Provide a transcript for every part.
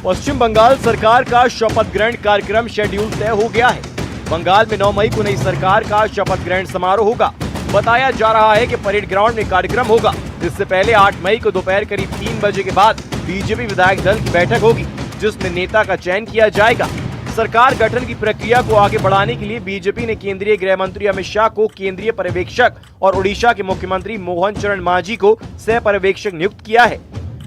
पश्चिम बंगाल सरकार का शपथ ग्रहण कार्यक्रम शेड्यूल तय हो गया है। बंगाल में 9 मई को नई सरकार का शपथ ग्रहण समारोह होगा। बताया जा रहा है कि परेड ग्राउंड में कार्यक्रम होगा। इससे पहले 8 मई को दोपहर करीब 3 बजे के बाद बीजेपी विधायक दल की बैठक होगी, जिसमें नेता का चयन किया जाएगा। सरकार गठन की प्रक्रिया को आगे बढ़ाने के लिए बीजेपी ने केंद्रीय गृह मंत्री अमित शाह को केंद्रीय पर्यवेक्षक और ओडिशा के मुख्यमंत्री मोहन चरण मांझी को सह पर्यवेक्षक नियुक्त किया है।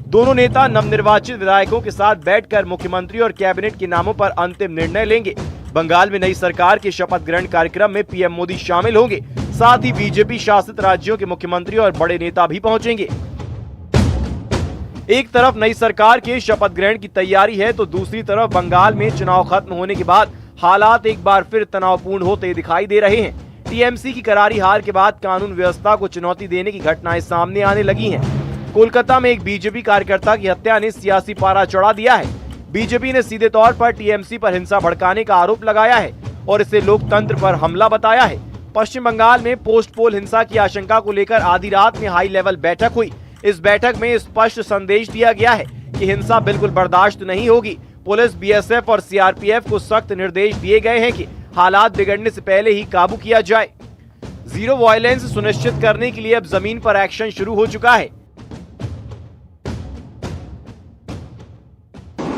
दोनों नेता नवनिर्वाचित विधायकों के साथ बैठकर मुख्यमंत्री और कैबिनेट के नामों पर अंतिम निर्णय लेंगे। बंगाल में नई सरकार के शपथ ग्रहण कार्यक्रम में पीएम मोदी शामिल होंगे। साथ ही बीजेपी शासित राज्यों के मुख्यमंत्री और बड़े नेता भी पहुंचेंगे। एक तरफ नई सरकार के शपथ ग्रहण की तैयारी है, तो दूसरी तरफ बंगाल में चुनाव खत्म होने के बाद हालात एक बार फिर तनावपूर्ण होते दिखाई दे रहे हैं। टीएमसी की करारी हार के बाद कानून व्यवस्था को चुनौती देने की घटनाएं सामने आने लगी हैं। कोलकाता में एक बीजेपी कार्यकर्ता की हत्या ने सियासी पारा चढ़ा दिया है। बीजेपी ने सीधे तौर पर टीएमसी पर हिंसा भड़काने का आरोप लगाया है और इसे लोकतंत्र पर हमला बताया है। पश्चिम बंगाल में पोस्ट पोल हिंसा की आशंका को लेकर आधी रात में हाई लेवल बैठक हुई। इस बैठक में स्पष्ट संदेश दिया गया है कि हिंसा बिल्कुल बर्दाश्त नहीं होगी। पुलिस, बीएसएफ और सीआरपीएफ को सख्त निर्देश दिए गए हैं कि हालात बिगड़ने से पहले ही काबू किया जाए। जीरो वायलेंस सुनिश्चित करने के लिए अब जमीन पर एक्शन शुरू हो चुका है।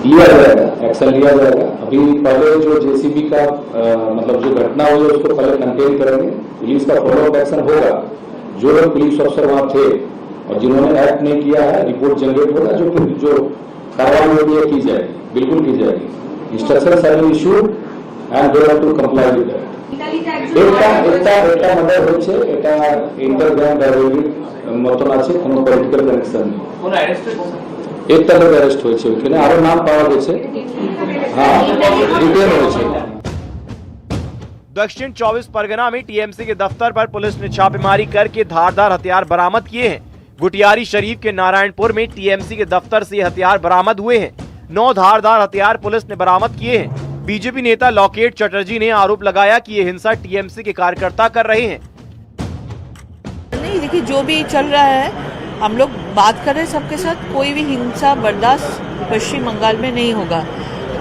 लिया जाएगा, एक्शन लिया जाएगा। अभी पहले जो जेसीबी का मतलब जो घटना हुई है उसको पहले कंटेन करेंगे। पुलिस का फॉलोअप एक्शन होगा। जो लोग पुलिस अफसर वहां थे और जिन्होंने एक्ट नहीं किया है, रिपोर्ट जनरेट होगा। जो कार्रवाई होगी है की जाएगी, बिल्कुल की जाएगी। Instructions have been issued and they have to comply with that. এটা মর্ডার হচ্ছে, এটা ইন্টারগ্রাম ডায়ালগ মতন আছে, কোনো পলিটিক্যাল কানেকশন নেই। কোন অ্যারেস্ট एक तरह अरेस्ट হয়েছে, ওখানে আরো নাম পাওয়া গেছে। হ্যাঁ, ডিটেইল হয়েছে। दक्षिण 24 परगना में टीएमसी के दफ्तर पर पुलिस ने छापेमारी करके धारदार हथियार बरामद किए हैं। गुटियारी शरीफ के नारायणपुर में टीएमसी के दफ्तर से हथियार बरामद हुए हैं। 9 धारदार हथियार पुलिस ने बरामद किए हैं। बीजेपी नेता लॉकेट चटर्जी ने आरोप लगाया कि ये हिंसा टीएमसी के कार्यकर्ता कर रहे हैं। नहीं, देखिए जो भी चल रहा है हम लोग बात कर रहे हैं सबके साथ। कोई भी हिंसा बर्दाश्त पश्चिम बंगाल में नहीं होगा।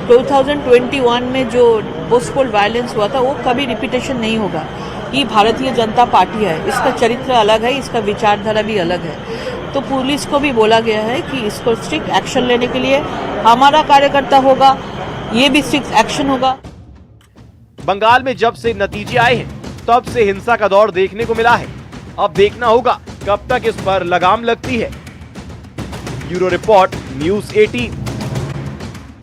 2021 में जो पोस्ट पोल वायलेंस हुआ था वो कभी रिपीटेशन नहीं होगा। ये भारतीय जनता पार्टी है, इसका चरित्र अलग है, इसका विचारधारा भी अलग है। तो पुलिस को भी बोला गया है कि इसको स्ट्रिक्ट एक्शन लेने के लिए हमारा कार्यकर्ता होगा, ये भी स्ट्रिक्ट एक्शन होगा। बंगाल में जब से नतीजे आए हैं तब से हिंसा का दौर देखने को मिला है। अब देखना होगा कब तक इस पर लगाम लगती है। Bureau report, news 18।